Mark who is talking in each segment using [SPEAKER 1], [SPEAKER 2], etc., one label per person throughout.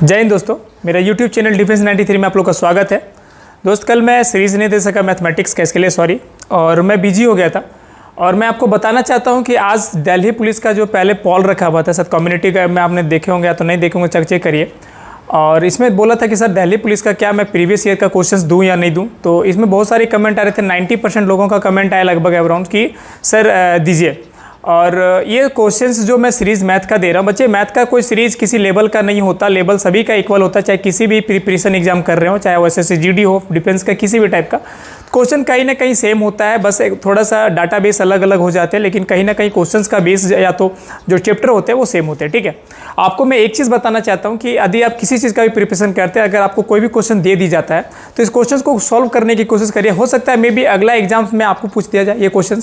[SPEAKER 1] जय हिंद दोस्तों, मेरा YouTube चैनल डिफेंस 93 में आप लोग का स्वागत है। दोस्त कल मैं सीरीज़ नहीं दे सका मैथमेटिक्स का, इसके लिए सॉरी, और मैं बिजी हो गया था। और मैं आपको बताना चाहता हूं कि आज दिल्ली पुलिस का जो पहले पॉल रखा हुआ था, शायद कम्युनिटी का में आपने देखे होंगे या तो नहीं देखे होंगे, चेक करिए। और इसमें बोला था कि सर दिल्ली पुलिस का क्या मैं प्रीवियस ईयर का क्वेश्चंस दूं या नहीं दूं। तो इसमें बहुत सारे कमेंट आ रहे थे, 90% लोगों का कमेंट आया लगभग अराउंड कि सर दीजिए। और ये क्वेश्चंस जो मैं सीरीज़ मैथ का दे रहा हूँ, बच्चे मैथ का कोई सीरीज़ किसी लेवल का नहीं होता, लेवल सभी का इक्वल होता है, चाहे किसी भी प्रिपरेशन एग्जाम कर रहे हो, चाहे वो एसएससी जीडी हो, डिफेंस का किसी भी टाइप का क्वेश्चन कहीं ना कहीं सेम होता है। बस एक थोड़ा सा डाटाबेस अलग अलग हो जाते हैं, लेकिन कहीं ना कहीं क्वेश्चंस का बेस या तो जो चैप्टर होते हैं वो सेम होते हैं। ठीक है, आपको मैं एक चीज़ बताना चाहता हूँ कि यदि आप किसी चीज़ का भी प्रिपरेशन करते हैं, अगर आपको कोई भी क्वेश्चन दे दी जाता है तो इस क्वेश्चन को सॉल्व करने की कोशिश करिए। हो सकता है मे बी अगला एग्जाम में आपको पूछ दिया जाए ये क्वेश्चन।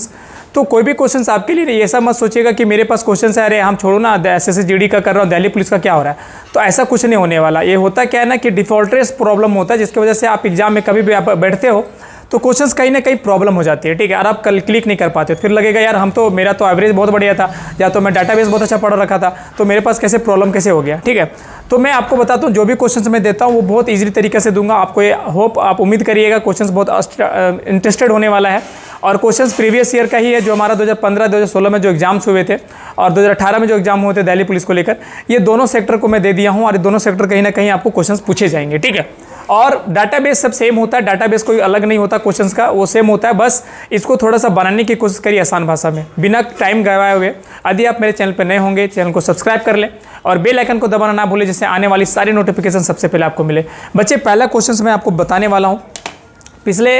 [SPEAKER 1] तो कोई भी क्वेश्चन आपके लिए नहीं, ऐसा मत सोचिएगा कि मेरे पास क्वेश्चन है, अरे हम छोड़ो ना, एसएससी जीडी का कर रहा हूँ, दिल्ली पुलिस का क्या हो रहा है। तो ऐसा कुछ नहीं होने वाला। ये होता क्या है ना कि डिफॉल्टर्स प्रॉब्लम होता है, जिसकी वजह से आप एग्जाम में कभी भी आप बैठते हो तो क्वेश्चंस कहीं ना कहीं प्रॉब्लम हो जाती है। ठीक है, और आप कल क्लिक नहीं कर पाते, फिर लगेगा यार हम तो, मेरा तो एवरेज बहुत बढ़िया था, या तो मैं डाटाबेस बहुत अच्छा पढ़ रखा था, तो मेरे पास कैसे प्रॉब्लम कैसे हो गया। ठीक है, तो मैं आपको बताता हूँ जो भी क्वेश्चंस मैं देता हूँ वो बहुत ईजी तरीके से दूंगा आपको। ये होप आप उम्मीद करिएगा क्वेश्चंस बहुत इंटरेस्टेड होने वाला है। और क्वेश्चंस प्रीवियस ईयर का ही है, जो हमारा 2015-2016 में जो एग्जाम्स हुए थे और 2018 में जो एग्जाम हुए थे दिल्ली पुलिस को लेकर, ये दोनों सेक्टर को मैं दे दिया हूँ और ये दोनों सेक्टर कहीं ना कहीं आपको क्वेश्चंस पूछे जाएंगे। ठीक है, और डाटाबेस सब सेम होता है, डाटाबेस कोई अलग नहीं होता क्वेश्चंस का, वो सेम होता है। बस इसको थोड़ा सा बनाने की कोशिश करिए आसान भाषा में, बिना टाइम गवाए हुए। यदि आप मेरे चैनल पर नए होंगे, चैनल को सब्सक्राइब कर लें और बेल आइकन को दबाना ना भूलें, जिससे आने वाली सारी नोटिफिकेशन सबसे पहले आपको मिले। बच्चे पहला क्वेश्चन मैं आपको बताने वाला हूँ। पिछले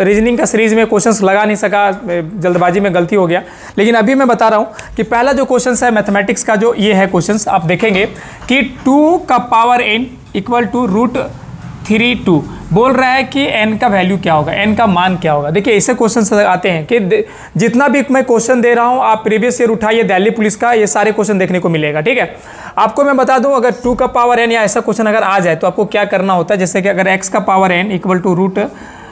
[SPEAKER 1] रीजनिंग का सीरीज़ में क्वेश्चंस लगा नहीं सका, जल्दबाजी में गलती हो गया, लेकिन अभी मैं बता रहा हूँ कि पहला जो क्वेश्चंस है मैथमेटिक्स का, जो ये है क्वेश्चंस, आप देखेंगे कि 2 का पावर n इक्वल टू √32 बोल रहा है कि n का वैल्यू क्या होगा, n का मान क्या होगा। देखिए ऐसे क्वेश्चन आते हैं कि जितना भी मैं क्वेश्चन दे रहा हूँ आप प्रीवियस ईयर उठाइए दिल्ली पुलिस का, ये सारे क्वेश्चन देखने को मिलेगा। ठीक है, आपको मैं बता दूं, अगर 2 का पावर n या ऐसा क्वेश्चन अगर आ जाए तो आपको क्या करना होता है। जैसे कि अगर x का power n equal to root,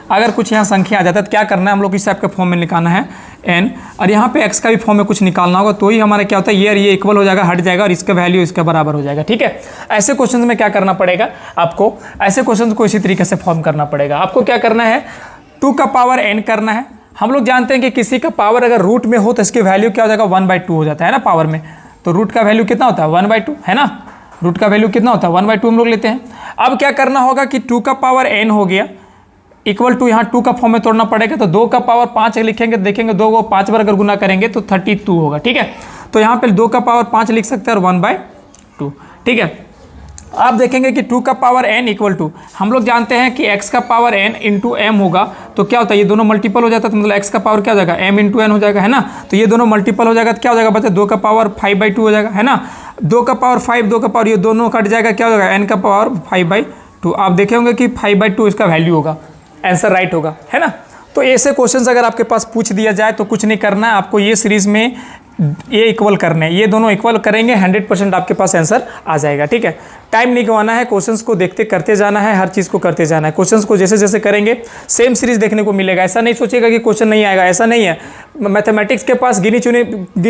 [SPEAKER 1] अगर कुछ यहाँ संख्या आ जाता है तो क्या करना है, हम लोग इस टाइप के फॉर्म में निकालना है n, और यहाँ पे x का भी फॉर्म में कुछ निकालना होगा, तो ही हमारा क्या होता है, ये और ये इक्वल हो जाएगा, हट जाएगा और इसका वैल्यू इसके बराबर हो जाएगा। ठीक है, ऐसे क्वेश्चन में क्या करना पड़ेगा आपको, ऐसे क्वेश्चन को इसी तरीके से फॉर्म करना पड़ेगा। आपको क्या करना है, 2 का पावर n करना है। हम लोग जानते हैं कि किसी का पावर अगर रूट में हो तो इसकी वैल्यू क्या हो जाएगा, 1/2 हो जाता है ना पावर में। तो रूट का वैल्यू कितना होता है, 1/2 है ना, रूट का वैल्यू कितना होता है, 1/2 हम लोग लेते हैं। अब क्या करना होगा कि 2 का पावर n हो गया इक्वल टू, यहाँ 2 का फॉर्म में तोड़ना पड़ेगा, तो 2 का पावर 5 लिखेंगे, देखेंगे 2 को 5 बार अगर गुना करेंगे तो 32 होगा। ठीक है, तो यहाँ पे 2 का पावर 5 लिख सकते हैं और 1/2। ठीक है, आप देखेंगे कि 2 का पावर n इक्वल टू, हम लोग जानते हैं कि x का पावर n इंटू m होगा, तो क्या होता है, ये दोनों मल्टीपल हो जाता है, तो मतलब x का पावर क्या हो जाएगा, m इंटू n हो जाएगा, है ना। तो ये दोनों मल्टीपल हो जाएगा तो क्या हो जाएगा बच्चे, 2 का पावर 5/2 हो जाएगा, है ना। 2 का पावर 5, 2 का पावर, ये दोनों कट जाएगा, क्या हो जाएगा, n का पावर 5/2। आप देखे होंगे कि 5/2 इसका वैल्यू होगा, आंसर राइट होगा, है ना। तो ऐसे क्वेश्चंस अगर आपके पास पूछ दिया जाए तो कुछ नहीं करना है आपको, ये सीरीज में ये इक्वल करने हैं, ये दोनों इक्वल करेंगे, 100% आपके पास आंसर आ जाएगा। ठीक है, टाइम नहीं गंवाना है, क्वेश्चंस को देखते करते जाना है, हर चीज़ को करते जाना है। क्वेश्चंस को जैसे जैसे करेंगे सेम सीरीज देखने को मिलेगा। ऐसा नहीं सोचिएगा कि क्वेश्चन नहीं आएगा, ऐसा नहीं है। मैथमेटिक्स के पास गिनी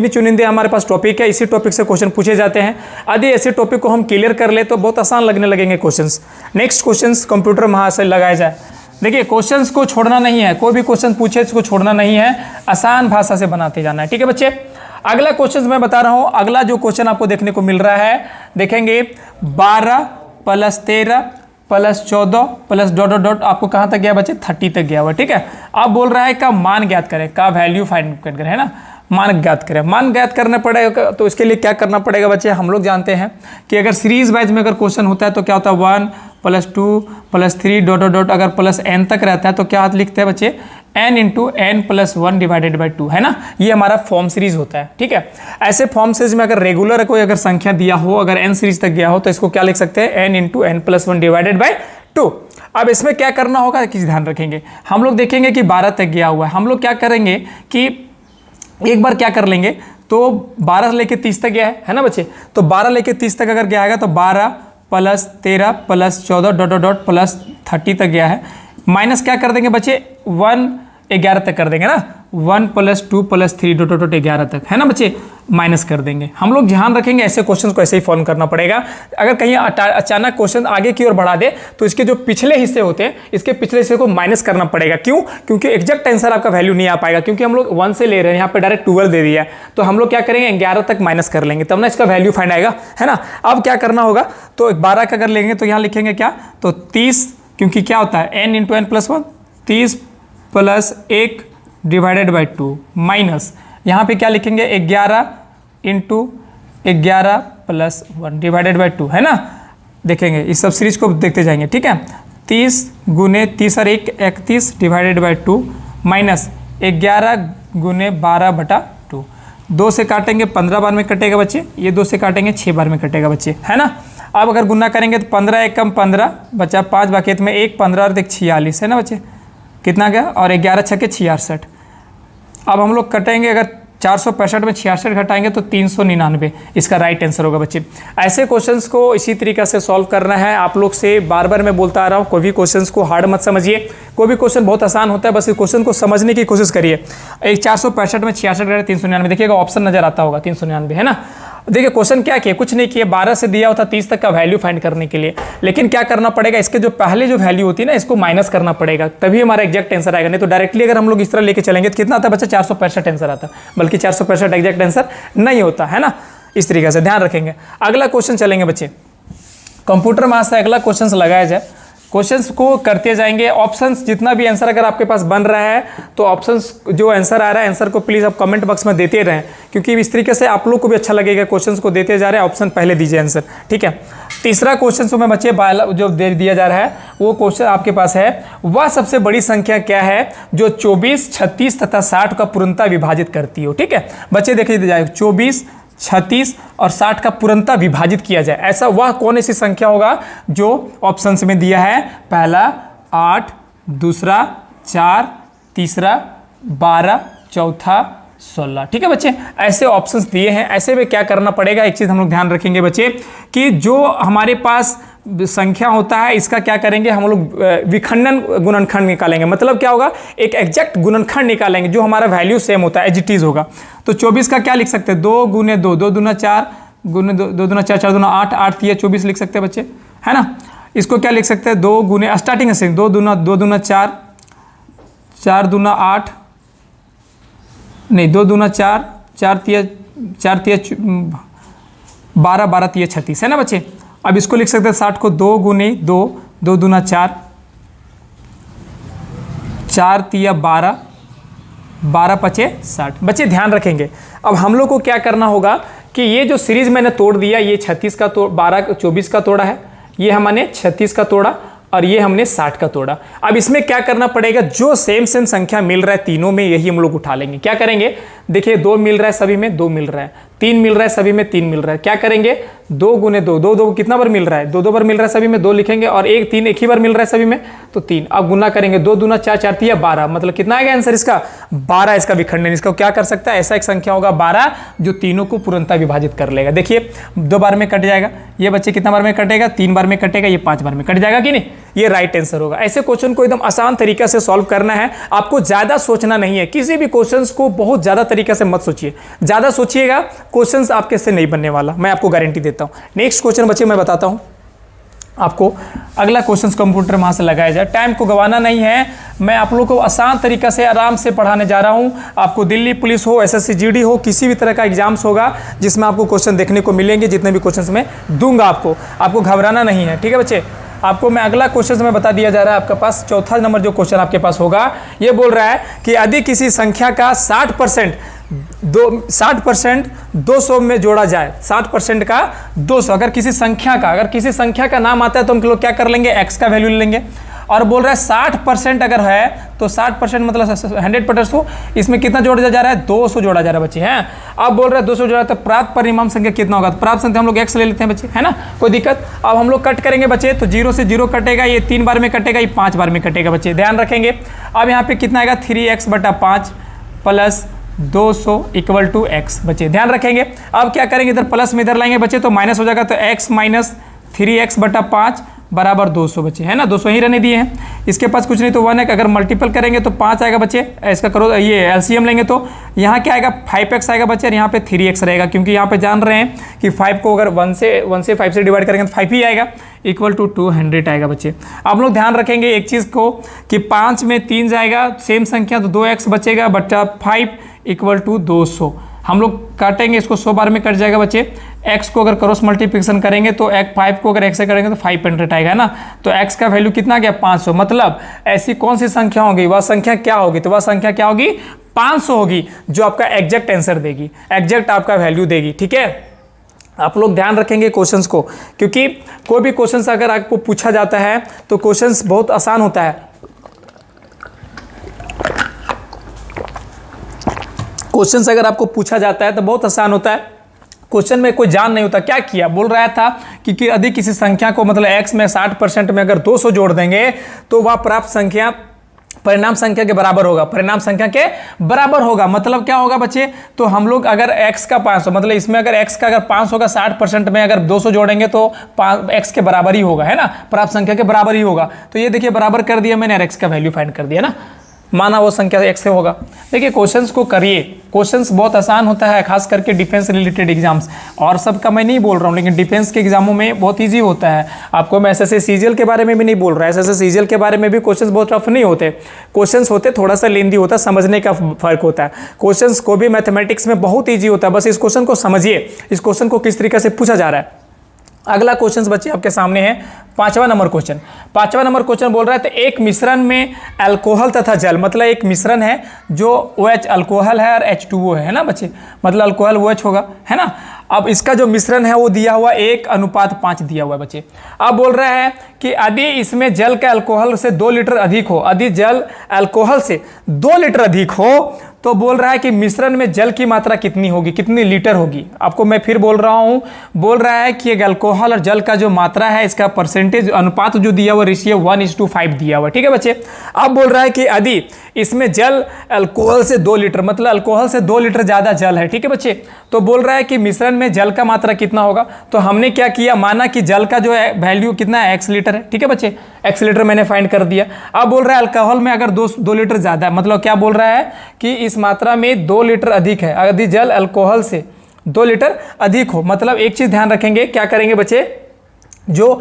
[SPEAKER 1] चुनिंदे हमारे पास टॉपिक है, इसी टॉपिक से क्वेश्चन पूछे जाते हैं। यदि ऐसे टॉपिक को हम क्लियर कर ले तो बहुत आसान लगने लगेंगे क्वेश्चन। नेक्स्ट क्वेश्चन कंप्यूटर महाशय लगाया जाए। देखिए क्वेश्चंस को छोड़ना नहीं है, कोई भी क्वेश्चन पूछे इसको छोड़ना नहीं है, आसान भाषा से बनाते जाना है। ठीक है बच्चे, अगला क्वेश्चन मैं बता रहा हूं। अगला जो क्वेश्चन आपको देखने को मिल रहा है, देखेंगे 12 + 13 + 14 + ... आपको कहां तक गया बच्चे, 30 तक गया हुआ। ठीक है, अब बोल रहा है का मान ज्ञात करें, का वैल्यू फाइंड करें, है ना, मान ज्ञात करें। मान ज्ञात करना पड़ेगा, तो इसके लिए क्या करना पड़ेगा बच्चे, हम लोग जानते हैं कि अगर सीरीज वाइज में अगर क्वेश्चन होता है तो क्या होता है, 1 + 2 + 3 ... अगर +n तक रहता है तो क्या लिखते हैं बच्चे, n इंटू n + 1 / 2, है ना। ये हमारा फॉर्म सीरीज होता है। ठीक है, ऐसे फॉर्म सीरीज में अगर रेगुलर कोई अगर संख्या दिया हो, अगर n सीरीज तक गया हो तो इसको क्या लिख सकते हैं, n इंटू n + 1 / 2। अब इसमें क्या करना होगा, किस ध्यान रखेंगे, हम लोग देखेंगे कि 12 तक गया हुआ है, हम लोग क्या करेंगे कि एक बार क्या कर लेंगे, तो 12 लेके 30 तक गया है ना बच्चे, तो 12 लेके 30 तक अगर गया है तो 12 + 13 + 14 ... + 30 तक गया है। माइनस क्या कर देंगे बच्चे, 1 11 तक कर देंगे ना, 1 + 2 + 3 डॉट डॉट 11 तक, है ना बच्चे, माइनस कर देंगे। हम लोग ध्यान रखेंगे ऐसे क्वेश्चन को ऐसे ही फॉलो करना पड़ेगा। अगर कहीं अचानक क्वेश्चन आगे की ओर बढ़ा दे तो इसके जो पिछले हिस्से होते हैं, इसके पिछले हिस्से को माइनस करना पड़ेगा। क्यों? क्योंकि एग्जैक्ट आंसर आपका वैल्यू नहीं आ पाएगा, क्योंकि हम लोग 1 से ले रहे हैं, यहाँ पे डायरेक्ट 12 दे दिया है, तो हम लोग क्या करेंगे 11 तक माइनस कर लेंगे, तब ना इसका वैल्यू फाइंड आएगा, है ना। अब क्या करना होगा, तो 12 का अगर लेंगे तो यहाँ लिखेंगे क्या, तो 30, क्योंकि क्या होता है n × n + 1, 30 + 1 / 2 माइनस यहाँ पे क्या लिखेंगे 11 × 11 + 1 / 2, है ना। देखेंगे इस सब सीरीज को देखते जाएंगे, ठीक है। 30 × 30 और 1 31 / 2 माइनस 11 × 12/2, 2 से काटेंगे 15 बार में कटेगा बच्चे, ये 2 से काटेंगे 6 बार में कटेगा बच्चे, है ना। अब अगर गुना करेंगे तो 15 एकम 15 बचा 5 बाकी में 1 15 और 1 46, है ना बच्चे, कितना गया, और 11 छके 66। अब हम लोग कटेंगे, अगर 465 में 66 घटाएंगे तो 399, इसका राइट आंसर होगा बच्चे। ऐसे क्वेश्चंस को इसी तरीके से सॉल्व करना है। आप लोग से बार बार मैं बोलता आ रहा हूँ, कोई भी क्वेश्चंस को हार्ड मत समझिए, कोई भी क्वेश्चन बहुत आसान होता है, बस इस क्वेश्चन को समझने की कोशिश करिए। एक 465 में 66 घटाए 399, देखिएगा ऑप्शन नजर आता होगा 399, है ना। देखिए क्वेश्चन क्या किया, कुछ नहीं किया, 12 से दिया होता 30 तक का वैल्यू फाइंड करने के लिए, लेकिन क्या करना पड़ेगा, इसके जो पहले जो वैल्यू होती है ना, इसको माइनस करना पड़ेगा, तभी हमारा एग्जैक्ट आंसर आएगा। नहीं तो डायरेक्टली अगर हम लोग इस तरह लेके चलेंगे तो कितना आता है बच्चा, 465 आंसर आता, बल्कि 465 एग्जैक्ट आंसर नहीं होता, है ना। इस तरीके से ध्यान रखेंगे। अगला क्वेश्चन चलेंगे बच्चे, कंप्यूटर में से अगला क्वेश्चन लगाया जाए, क्वेश्चंस को करते जाएंगे। ऑप्शंस जितना भी आंसर अगर आपके पास बन रहा है तो ऑप्शंस जो आंसर आ रहा है, आंसर को प्लीज़ आप कमेंट बॉक्स में देते रहें, क्योंकि इस तरीके से आप लोग को भी अच्छा लगेगा। क्वेश्चंस को देते जा रहे हैं, ऑप्शन पहले दीजिए आंसर, ठीक है। तीसरा क्वेश्चन जो मैं बच्चे जो दे दिया जा रहा है, वो क्वेश्चन आपके पास है, वह सबसे बड़ी संख्या क्या है जो 24, 36 तथा 60 का पूर्णतः विभाजित करती हो, ठीक है बच्चे। देखिए जाए 24, 36 और 60 का पूर्णतः विभाजित किया जाए, ऐसा वह कौन ऐसी संख्या होगा जो ऑप्शंस में दिया है, पहला 8, दूसरा 4, तीसरा 12, चौथा 16, ठीक है बच्चे। ऐसे ऑप्शंस दिए हैं, ऐसे में क्या करना पड़ेगा, एक चीज़ हम लोग ध्यान रखेंगे बच्चे कि जो हमारे पास संख्या होता है, इसका क्या करेंगे हम लोग, विखंडन गुणनखंड निकालेंगे। मतलब क्या होगा, एक एग्जैक्ट गुणनखंड निकालेंगे जो हमारा वैल्यू सेम होता है, एज इट इज होगा। तो 24 का क्या लिख सकते हैं, 2 × 2, 2 दूना 4, 2 दूना 4, 4 दूना 8, 8 3 24 लिख सकते हैं बच्चे, है ना। इसको क्या लिख सकते हैं, 2 × स्टार्टिंग से 2 दूना 4, 4 दूना 8, नहीं 2 दूना 4, 4 3 12, 12 3 36, है ना बच्चे। अब इसको लिख सकते हैं 60 को 2 × 2, 2 दूना 4, 4 3 12, 12 5 60 बच्चे। ध्यान रखेंगे, अब हम लोग को क्या करना होगा कि ये जो सीरीज मैंने तोड़ दिया, ये 36 का 12 24 का तोड़ा है, ये हमने 36 का तोड़ा और ये हमने 60 का तोड़ा। अब इसमें क्या करना पड़ेगा, जो सेम संख्या मिल रहा है तीनों में, यही हम लोग उठा लेंगे। क्या करेंगे, देखिए 2 मिल रहा है सभी में, 2 मिल रहा है, 3 मिल रहा है सभी में, 3 मिल रहा है। क्या करेंगे, 2 × 2, 2 2 कितना बार मिल रहा है, 2 2 बार मिल रहा है सभी में, 2 लिखेंगे, और 1 3 एक ही बार मिल रहा है सभी में, तो 3। अब गुना करेंगे, 2 दूना 4, 4 3 12, मतलब कितना आएगा आंसर इसका, 12। इसका विखंडन इसका क्या कर सकता है, ऐसा एक संख्या होगा 12 जो तीनों को पूर्णतः विभाजित कर लेगा। देखिए 2 बार में कट जाएगा, ये बच्चे कितना बार में कटेगा, 3 बार में कटेगा, ये 5 बार में कट जाएगा कि नहीं, ये राइट आंसर होगा। ऐसे क्वेश्चन को एकदम आसान तरीके से सॉल्व करना है, आपको ज्यादा सोचना नहीं है, किसी भी क्वेश्चन को बहुत ज्यादा तरीके से मत सोचिए, ज्यादा सोचिएगा क्वेश्चंस आपके से नहीं बनने वाला, मैं आपको गारंटी देता हूं। नेक्स्ट क्वेश्चन बच्चे मैं बताता हूं आपको, अगला क्वेश्चन कंप्यूटर वहां से लगाया जाए, टाइम को गंवाना नहीं है, मैं आप लोगों को आसान तरीका से आराम से पढ़ाने जा रहा हूं। आपको दिल्ली पुलिस हो, एसएससी जीडी हो, किसी भी तरह का एग्जाम्स होगा जिसमें आपको क्वेश्चन देखने को मिलेंगे, जितने भी क्वेश्चन मैं दूंगा आपको घबराना नहीं है, ठीक है बच्चे। आपको मैं अगला क्वेश्चन में बता दिया जा रहा है, आपके पास चौथा नंबर जो क्वेश्चन आपके पास होगा, ये बोल रहा है कि यदि किसी संख्या का 60% 200 में जोड़ा जाए, 60% का 200, अगर किसी संख्या का नाम आता है तो हम लोग क्या कर लेंगे, x का वैल्यू ले लेंगे। और बोल रहा है 60% अगर है तो 60% मतलब 100% हो, इसमें कितना जोड़ा जा रहा है, 200 जोड़ा जा रहा है बच्चे, हैं। अब बोल रहा है 200 जोड़ा, तो प्राप्त परिणाम संख्या कितना होगा, तो प्राप्त संख्या हम लोग x ले लेते हैं बच्चे, है ना, कोई दिक्कत। अब हम लोग कट करेंगे बच्चे, तो 0 से 0 कटेगा, ये 3 बार में कटेगा, ये 5 बार में कटेगा बच्चे, ध्यान रखेंगे। अब यहाँ पे कितना आएगा, 3x/5 प्लस 200 = x बच्चे, ध्यान रखेंगे। अब क्या करेंगे, इधर प्लस में इधर लाएंगे बच्चे तो माइनस हो जाएगा, तो x - 3x/5 बराबर 200 बच्चे, है ना, 200 ही रहने दिए हैं। इसके पास कुछ नहीं तो 1 है, अगर मल्टीपल करेंगे तो 5 आएगा बच्चे, इसका करो ये एलसीएम लेंगे तो यहाँ क्या आएगा 5x आएगा बच्चे, और यहाँ पे 3x रहेगा, क्योंकि यहाँ पे जान रहे हैं कि 5 को अगर 1 से 5 से डिवाइड करेंगे तो 5 ही आएगा, इक्वल टू 200 आएगा बच्चे। आप लोग ध्यान रखेंगे एक चीज़ को कि 5 में 3 जाएगा, सेम संख्या तो 2x बचेगा, बच्चा 5 इक्वल टू 200। हम लोग काटेंगे इसको, 100 बार में कट जाएगा बच्चे। x को अगर क्रॉस मल्टीप्लिकेशन करेंगे तो 5 को अगर x से करेंगे तो 500 आएगा ना, तो x का वैल्यू कितना आ गया 500। मतलब ऐसी कौन सी संख्या होगी, वह संख्या क्या होगी, तो वह संख्या क्या होगी 500 होगी, जो आपका एग्जैक्ट आंसर देगी, एग्जैक्ट आपका वैल्यू देगी। ठीक है, आप लोग ध्यान रखेंगे क्वेश्चंस को, क्योंकि कोई भी क्वेश्चंस अगर आपको पूछा जाता है तो क्वेश्चंस बहुत आसान होता है। क्वेश्चंस अगर आपको पूछा जाता है तो बहुत आसान होता है। क्वेश्चन में कोई जान नहीं होता क्या किया, बोल रहा था कि यदि किसी संख्या को मतलब x में 60% में अगर 200 जोड़ देंगे तो वह प्राप्त संख्या परिणाम संख्या के बराबर होगा, परिणाम संख्या के बराबर होगा। मतलब क्या होगा बच्चे, तो हम लोग अगर x का 500, मतलब इसमें अगर x का अगर 500 का 60% में अगर 200 जोड़ेंगे तो x के बराबर ही होगा, है ना, प्राप्त संख्या के बराबर ही होगा। तो ये देखिए बराबर कर दिया मैंने, x का वैल्यू फाइंड कर दिया ना, माना वो संख्या x से होगा। देखिए क्वेश्चंस को करिए, क्वेश्चंस बहुत आसान होता है, खास करके डिफेंस रिलेटेड एग्जाम्स, और सबका मैं नहीं बोल रहा हूँ, लेकिन डिफेंस के एग्जामों में बहुत इजी होता है। आपको मैं एसएससी सीजीएल के बारे में भी नहीं बोल रहा, एसएससी सीजीएल के बारे में भी क्वेश्चंस बहुत टफ नहीं होते, क्वेश्चंस होते थोड़ा सा लेंदी होता है, समझने का फर्क होता है। क्वेश्चंस को भी मैथमेटिक्स में बहुत ईजी होता है, बस इस क्वेश्चन को समझिए, इस क्वेश्चन को किस तरीके से पूछा जा रहा है। अगला क्वेश्चन बच्चे आपके सामने है 5वां नंबर क्वेश्चन। 5वां नंबर क्वेश्चन बोल रहा है तो एक मिश्रण में अल्कोहल तथा जल, मतलब एक मिश्रण है जो OH अल्कोहल है और H2O है ना बच्चे, मतलब अल्कोहल OH होगा, है ना। अब इसका जो मिश्रण है वो दिया हुआ 1:5 दिया हुआ है बच्चे। अब बोल रहा है कि यदि इसमें जल का अल्कोहल से 2 लीटर अधिक हो, यदि जल अल्कोहल से 2 लीटर अधिक हो तो बोल रहा है कि मिश्रण में जल की मात्रा कितनी होगी, कितनी लीटर होगी। आपको मैं फिर बोल रहा हूं, बोल रहा है कि अल्कोहल और जल का जो मात्रा है इसका परसेंटेज अनुपात जो दिया हुआ रेशियो 1:5 दिया हुआ, ठीक है बच्चे। अब बोल रहा है कि यदि इसमें जल अल्कोहल से 2 लीटर, मतलब अल्कोहल से 2 लीटर ज़्यादा जल है, ठीक है बच्चे, तो बोल रहा है कि मिश्रण में जल का मात्रा कितना होगा। तो हमने क्या किया, माना कि जल का जो है वैल्यू कितना है x लीटर है, ठीक है बच्चे, x लीटर मैंने फाइंड कर दिया। अब बोल रहा है अल्कोहल में अगर 2 लीटर ज़्यादा है, मतलब क्या बोल रहा है कि इस मात्रा में 2 लीटर अधिक है, यदि जल अल्कोहल से 2 लीटर अधिक हो। मतलब एक चीज़ ध्यान रखेंगे, क्या करेंगे बच्चे, जो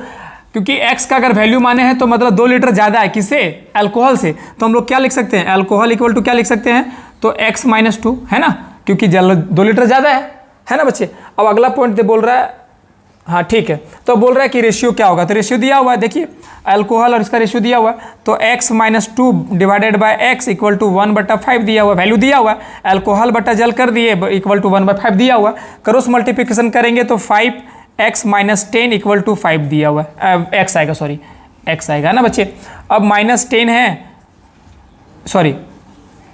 [SPEAKER 1] क्योंकि x का अगर वैल्यू माने हैं तो मतलब 2 लीटर ज़्यादा है, किससे, अल्कोहल से, तो हम लोग क्या लिख सकते हैं, अल्कोहल इक्वल टू क्या लिख सकते हैं, तो x-2, है ना, क्योंकि जल 2 लीटर ज़्यादा है ना बच्चे। अब अगला पॉइंट बोल रहा है, हाँ ठीक है, तो बोल रहा है कि रेशियो क्या होगा, तो रेशियो दिया हुआ है, देखिए अल्कोहल और इसका रेशियो दिया हुआ है, तो x-2 divided by x equal to 1/5 दिया हुआ, वैल्यू दिया हुआ है, अल्कोहल बटा जल कर दिए इक्वल टू 1/5 दिया हुआ, क्रॉस मल्टीप्लिकेशन करेंगे तो 5x-10 इक्वल टू 5 दिया हुआ है, x आएगा, सॉरी x आएगा ना बच्चे। अब -10 है, सॉरी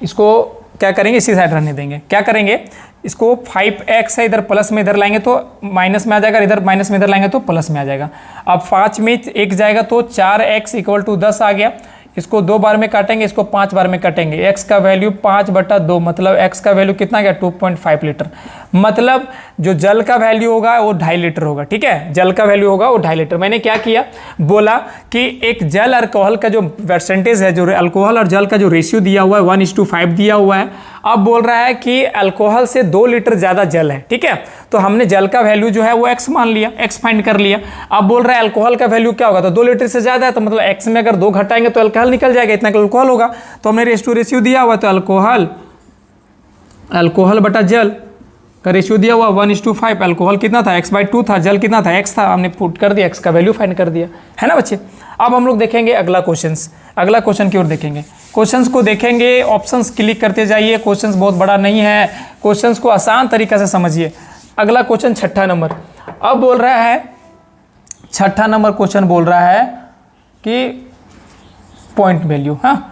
[SPEAKER 1] इसको क्या करेंगे, इसी साइड रहने देंगे, क्या करेंगे इसको 5x है, इधर प्लस में इधर लाएंगे तो माइनस में आ जाएगा, इधर माइनस में इधर लाएंगे तो प्लस में आ जाएगा। अब 5 में 1 जाएगा तो 4x इक्वल टू 10 आ गया। इसको 2 बार में काटेंगे, इसको 5 बार में काटेंगे, x का वैल्यू 5/2, मतलब x का वैल्यू कितना गया 2.5 लीटर। मतलब जो जल का वैल्यू होगा वो 2.5 लीटर होगा, ठीक है, जल का वैल्यू होगा वो 2.5 लीटर। मैंने क्या किया, बोला कि एक जल अल्कोहल का जो परसेंटेज है, जो अल्कोहल और जल का जो रेशियो दिया हुआ है 1:5 दिया हुआ है। अब बोल रहा है कि अल्कोहल से 2 लीटर ज़्यादा जल है, ठीक है, तो हमने जल का वैल्यू जो है वो x मान लिया, x फाइंड कर लिया। अब बोल रहा है अल्कोहल का वैल्यू क्या होगा, तो 2 लीटर से ज़्यादा है, तो मतलब x में अगर 2 घटाएंगे तो अल्कोहल निकल जाएगा, इतना अल्कोहल होगा। तो हमने रेशियो दिया हुआ, तो अल्कोहल बटा जल का रेशियो दिया हुआ 1:5, अल्कोहल कितना था x/2 था, जल कितना था x था, हमने पुट कर दिया, x का वैल्यू फाइंड कर दिया, है ना बच्चे। अब हम लोग देखेंगे अगला क्वेश्चन की ओर देखेंगे। क्वेश्चंस को देखेंगे, ऑप्शंस क्लिक करते जाइए, क्वेश्चंस बहुत बड़ा नहीं है, क्वेश्चंस को आसान तरीके से समझिए। अगला क्वेश्चन 6ठा नंबर, अब बोल रहा है 6ठा नंबर क्वेश्चन बोल रहा है कि पॉइंट वैल्यू, हाँ,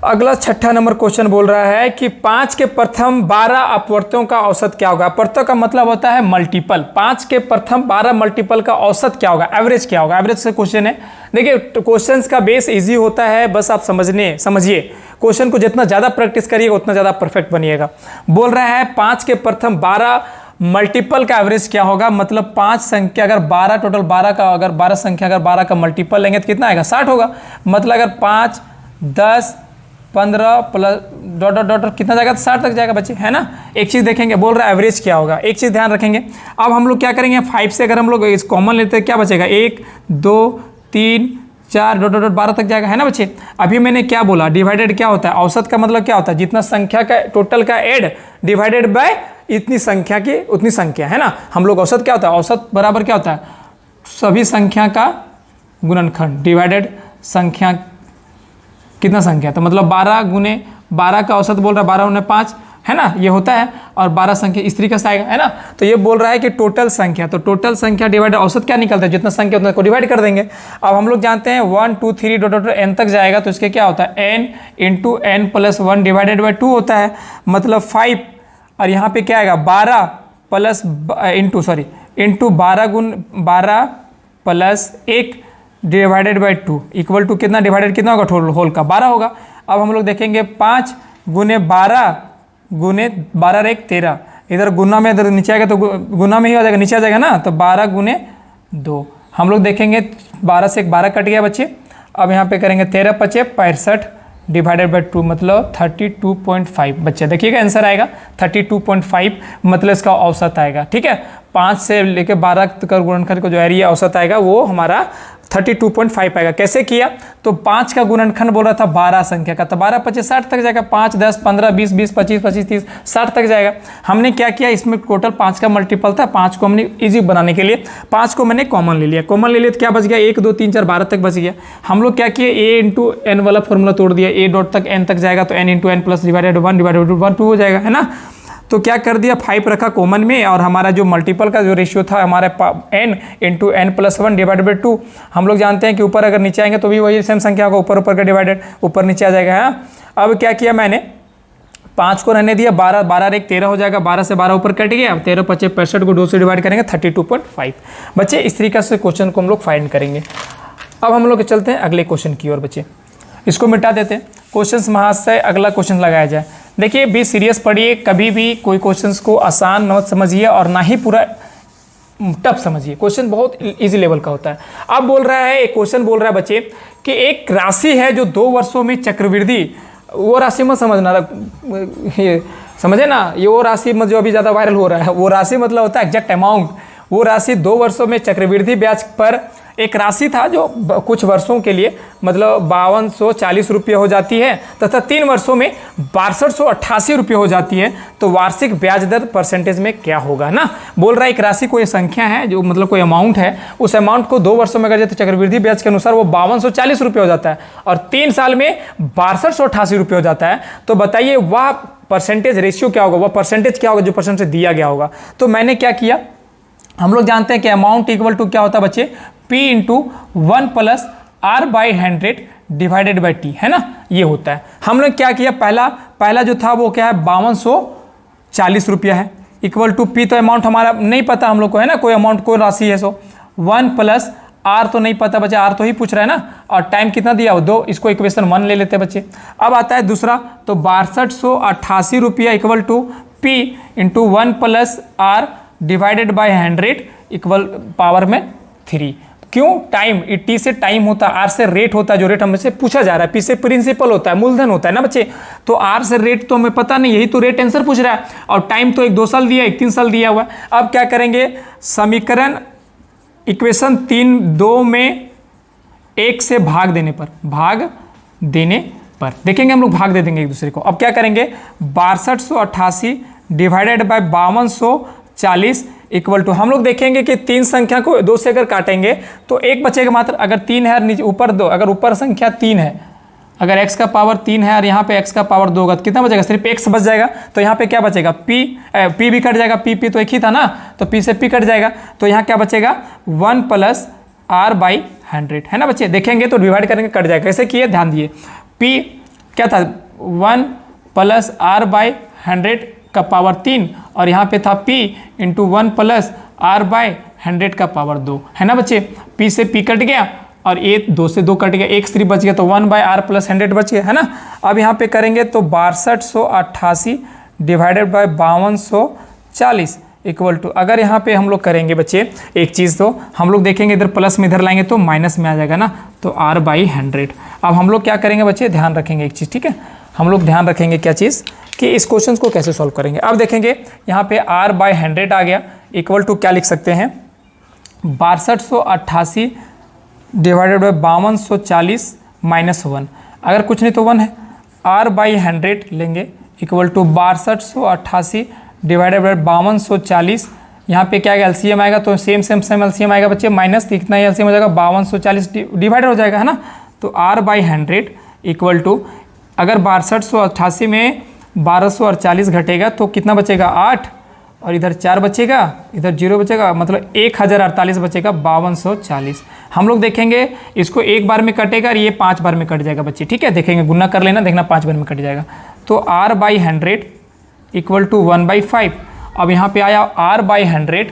[SPEAKER 1] अगला 6ठा नंबर क्वेश्चन बोल रहा है कि 5 के प्रथम 12 अपवर्तों का औसत क्या होगा। अपवर्तों का मतलब होता है मल्टीपल, 5 के प्रथम 12 मल्टीपल का औसत क्या होगा, एवरेज क्या होगा, एवरेज से क्वेश्चन है। देखिए क्वेश्चंस का बेस इजी होता है, बस आप समझिए, क्वेश्चन को जितना ज़्यादा प्रैक्टिस करिएगा उतना ज़्यादा परफेक्ट बनिएगा। बोल रहा है 5 के प्रथम 12 मल्टीपल का एवरेज क्या होगा, मतलब 5 संख्या अगर 12 टोटल 12 का, अगर 12 संख्या अगर 12 का मल्टीपल लेंगे तो कितना आएगा 60 होगा। मतलब अगर 5 10 15 प्लस डॉट डॉट डॉट कितना जाएगा तो 60 तक जाएगा बच्चे, है ना। एक चीज़ देखेंगे, बोल रहा है एवरेज क्या होगा, एक चीज़ ध्यान रखेंगे। अब हम लोग क्या करेंगे, 5 से अगर हम लोग इस कॉमन लेते हैं क्या बचेगा, 1 2 3 4 डॉट डॉट डॉट 12 तक जाएगा, है ना बच्चे। अभी मैंने क्या बोला, डिवाइडेड क्या होता है, औसत का मतलब क्या होता है, जितना संख्या का टोटल का एड डिवाइडेड बाय इतनी संख्या की उतनी संख्या, है ना। हम लोग औसत क्या होता है, औसत बराबर क्या होता है, सभी संख्या का गुणनखंड डिवाइडेड संख्या कितना संख्या, तो मतलब 12 गुने 12 का औसत बोल रहा है 12 गुने 5, है ना, ये होता है। और 12 संख्या इस तरीके से आएगा, है ना। तो ये बोल रहा है कि टोटल संख्या, तो टोटल संख्या डिवाइड औसत क्या निकलता है, जितना संख्या उतना को डिवाइड कर देंगे। अब हम लोग जानते हैं 1 2 3 डॉट डॉट एन तक जाएगा, तो इसके क्या होता है n into n plus 1 divided by 2 होता है, मतलब 5। और यहाँ पे क्या आएगा 12 प्लस इंटू 12 गुण 12 plus 1 divided by 2 equal to कितना, डिवाइडेड कितना होगा, टोटल होल का 12 होगा। अब हम लोग देखेंगे 5 गुने 12 गुने 12 एक 13, इधर गुना में इधर नीचे आएगा तो गुना में ही आ जाएगा, नीचे आ जाएगा ना, तो 12 गुने 2। हम लोग देखेंगे 12 से एक 12 कट गया बच्चे। अब यहाँ पे करेंगे 13 पचे 65 डिवाइडेड बाई 2 मतलब 32.5 बच्चे, देखिएगा आंसर आएगा 32.5, मतलब इसका औसत आएगा, ठीक है। 5 से लेकर 12 तक गुणनखंड का जो एरिया औसत आएगा वो हमारा 32.5 आएगा। कैसे किया, तो 5 का गुणनखंड बोल रहा था 12 संख्या का, तो 12 25 60 तक जाएगा, 5 10 15 20 20 25 25 30 60 तक जाएगा। हमने क्या किया, इसमें टोटल 5 का मल्टीपल था, 5 को हमने इजी बनाने के लिए 5 को मैंने कॉमन ले लिया, कॉमन ले लिया तो क्या बच गया 1 2 3 4 12 तक बच गया। हम लोग क्या किए, ए इंटू एन वाला फॉर्मूला तोड़ दिया, ए डॉट तक एन तक जाएगा तो n into n plus divided 1 divided 1 2 हो जाएगा, है ना। तो क्या कर दिया 5 रखा कॉमन में, और हमारा जो मल्टीपल का जो रेशियो था हमारे n into n plus 1 divided by 2। हम लोग जानते हैं कि ऊपर अगर नीचे आएंगे तो भी वही सेम संख्या होगा, ऊपर ऊपर का डिवाइडेड ऊपर नीचे आ जाएगा, है। अब क्या किया मैंने, 5 को रहने दिया, 12 12 एक 13 हो जाएगा, 12 से 12 ऊपर कट गया, अब 13 25 65 को 2 से डिवाइड करेंगे 32.5 बच्चे। इस तरीके से क्वेश्चन को हम लोग फाइंड करेंगे। अब हम लोग चलते हैं अगले क्वेश्चन की ओर बच्चे, इसको मिटा देते हैं। क्वेश्चन महाशय अगला क्वेश्चन लगाया जाए। देखिए बी सीरियस पढ़िए, कभी भी कोई क्वेश्चंस को आसान मत समझिए और ना ही पूरा टफ समझिए, क्वेश्चन बहुत इजी लेवल का होता है। अब बोल रहा है, एक क्वेश्चन बोल रहा है बच्चे कि एक राशि है जो 2 वर्षों में चक्रवृद्धि, वो राशि मत समझना, ये समझे ना, ये वो राशि मत जो अभी ज़्यादा वायरल हो रहा है, वो राशि मतलब होता है एग्जैक्ट अमाउंट। वो राशि 2 वर्षों में चक्रवृद्धि ब्याज पर एक राशि था जो कुछ वर्षों के लिए मतलब 5240 रुपये हो जाती है तथा 3 वर्षों में 6288 रुपये हो जाती है, तो वार्षिक ब्याज दर परसेंटेज में क्या होगा ना। बोल रहा है एक राशि कोई संख्या है जो मतलब कोई अमाउंट है, उस अमाउंट को 2 वर्षों में अगर तो चक्रवृद्धि ब्याज के अनुसार वो 5240 रुपये हो जाता है और 3 साल में 6288 रुपये हो जाता है, तो बताइए वह परसेंटेज रेशियो क्या होगा, वह परसेंटेज क्या होगा जो परसेंटेज दिया गया होगा। तो मैंने क्या किया, हम लोग जानते हैं कि अमाउंट इक्वल टू क्या होता है बच्चे, P into 1 plus R by 100 divided by T, है ना, ये होता है। हम लोग क्या किया, पहला जो था वो क्या है 5240 रुपया है, इक्वल टू P, तो अमाउंट हमारा नहीं पता हम लोग को, है ना, कोई अमाउंट कोई राशि है, सो 1 प्लस R तो नहीं पता बच्चे, R तो ही पूछ रहा है ना, और टाइम कितना दिया हो 2, इसको इक्वेशन 1 ले लेते हैं बच्चे। अब आता है दूसरा, तो 6288 रुपया equal to P into 1 plus R divided by 100 equal power में 3। क्यों, टाइम, टी से टाइम होता है, आर से रेट होता है, जो रेट हमसे पूछा जा रहा है, पी से प्रिंसिपल होता है, मूलधन होता है ना बच्चे, तो आर से रेट तो हमें पता नहीं, यही तो रेट आंसर पूछ रहा है, और टाइम तो 1 2 साल दिया, 1 3 साल दिया हुआ है। अब क्या करेंगे, इक्वेशन 3 2 में 1 से भाग देने पर देखेंगे हम लोग, भाग दे देंगे एक दूसरे को। अब क्या करेंगे, 6288 डिवाइडेड बाय 5240 इक्वल टू, हम लोग देखेंगे कि 3 संख्या को 2 से अगर काटेंगे तो 1 बचेगा मात्र, अगर 3 है और नीचे ऊपर 2, अगर ऊपर संख्या 3 है, अगर x का पावर 3 है और यहाँ पे x का पावर 2 होगा तो कितना बचेगा, सिर्फ x बच जाएगा, तो यहाँ पे क्या बचेगा, p भी कट जाएगा, p तो एक ही था ना, तो p से p कट जाएगा, तो यहाँ क्या बचेगा 1 प्लस R बाई 100, है ना बच्चे। देखेंगे तो डिवाइड करेंगे कट जाएगा, कैसे किए ध्यान दिए, p क्या था 1 प्लस R बाई 100 का पावर 3 और यहाँ पे था p into 1 plus R by 100 का पावर 2, है ना बच्चे। p से p कट गया और ये 2 से 2 कट गया, 1 3 बच गया, तो 1 बाय R प्लस 100 बच गया, है ना। अब यहाँ पे करेंगे तो 6288 डिवाइडेड बाय 5240 इक्वल टू, अगर यहाँ पे हम लोग करेंगे बच्चे एक चीज़, तो हम लोग देखेंगे इधर प्लस में इधर लाएंगे तो माइनस में आ जाएगा ना, तो r/100। अब हम लोग क्या करेंगे बच्चे, ध्यान रखेंगे एक चीज़, ठीक है, हम लोग ध्यान रखेंगे क्या चीज़, कि इस क्वेश्चन को कैसे सॉल्व करेंगे। अब देखेंगे यहाँ पे r/100 आ गया, इक्वल टू क्या लिख सकते हैं, 6288 डिवाइडेड बाई 5240 माइनस 1, अगर कुछ नहीं तो 1 है, r/100 लेंगे इक्वल टू 6288 डिवाइडेड बाई 5240, यहाँ पे क्या आएगा, एलसीएम आएगा, तो सेम एलसीएम आएगा बच्चे, माइनस कितना ही एलसीएम हो जाएगा, 5240 डिवाइडेड हो जाएगा, है ना, तो r/100 इक्वल टू, अगर 6288 में 1240 घटेगा तो कितना बचेगा, 8, और इधर 4 बचेगा, इधर 0 बचेगा, मतलब 1048 बचेगा 5240। हम लोग देखेंगे इसको एक बार में कटेगा और ये 5 बार में कट जाएगा बच्चे, ठीक है, देखेंगे गुना कर लेना, देखना 5 बार में कट जाएगा, तो r/100 इक्वल टू 1/5। अब यहाँ पे आया r/100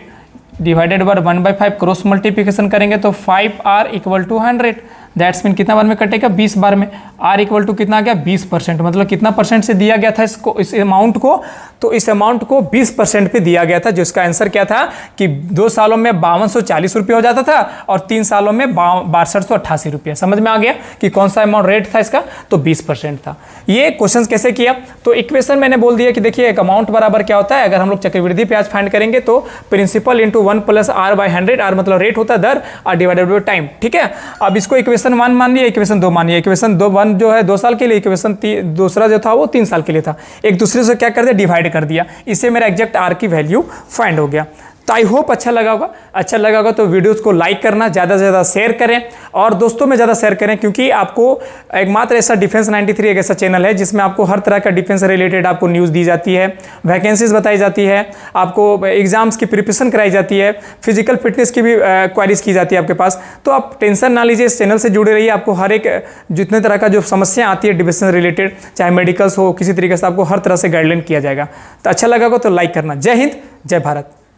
[SPEAKER 1] divided by 1/5, cross multiplication करेंगे तो 5r equal to 100, that's mean कितना बार में कटेगा, 20 बार में। r इक्वल टू कितना आ गया, 20%, मतलब कितना परसेंट से दिया गया था इसको, इस अमाउंट को, तो इस अमाउंट को 20% पे दिया गया था, जिसका आंसर क्या था कि 2 सालों में 5240 रुपये हो जाता था और 3 सालों में 6288 रुपये। समझ में आ गया कि कौन सा अमाउंट रेट था इसका, तो 20% था। ये क्वेश्चन कैसे किया, तो इक्वेशन मैंने बोल दिया कि देखिए एक अमाउंट बराबर क्या होता है, अगर हम लोग चक्रवृद्धि ब्याज फाइंड करेंगे तो principal into 1 plus r/100, r मतलब रेट होता है दर, r डिवाइडेड बाई टाइम, ठीक है। अब इसको इक्वेशन 1 मान लिया, इक्वेशन 2 मान लिया, इक्वेशन 1 जो है 2 साल के लिए, इक्वेशन दूसरा जो था वो 3 साल के लिए था, एक दूसरे से क्या कर दिया, डिवाइड कर दिया, इससे मेरा एग्जैक्ट r की वैल्यू फाइंड हो गया। तो आई होप अच्छा लगा होगा, तो वीडियोस को लाइक करना, ज़्यादा से ज़्यादा शेयर करें और दोस्तों में ज़्यादा शेयर करें, क्योंकि आपको एकमात्र ऐसा डिफेंस 93 एक ऐसा चैनल है जिसमें आपको हर तरह का डिफेंस से रिलेटेड आपको न्यूज़ दी जाती है, वैकेंसीज बताई जाती है, आपको एग्जाम्स की प्रिपरेशन कराई जाती है, फिजिकल फिटनेस की भी क्वारीज की जाती है आपके पास। तो आप टेंशन ना लीजिए, इस चैनल से जुड़े रहिए, आपको हर एक जितने तरह का जो समस्या आती है डिफेंस से रिलेटेड, चाहे मेडिकल्स हो, किसी तरीके से आपको हर तरह से गाइडलाइन किया जाएगा। तो अच्छा लगा तो लाइक करना। जय हिंद, जय भारत।